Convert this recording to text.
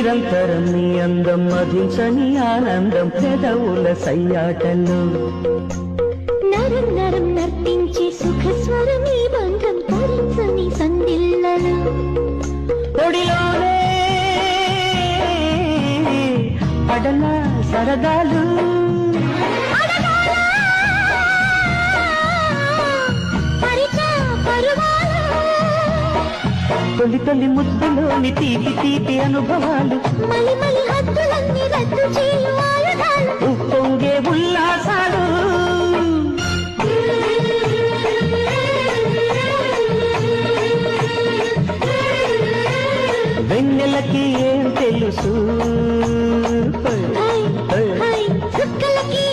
నిరంతరం నీ అందం మధించని ఆనందం పెదవుల సయ్యాటలు నరం నరం నర్తించే సుఖస్వరం ఈ బంధం తరించని సందిల్లలు ఒడిలోనే పడల సరదాలు తొలి తొలి ముద్దులోని తీపి తీపి అనుభవాలు మలి మలి హద్దులన్నీ రద్దు చేయు ఆయుధాలు ఉప్పొంగే ఉల్లాసాలు వెన్నెలకి ఏం తెలుసు చుక్కలకి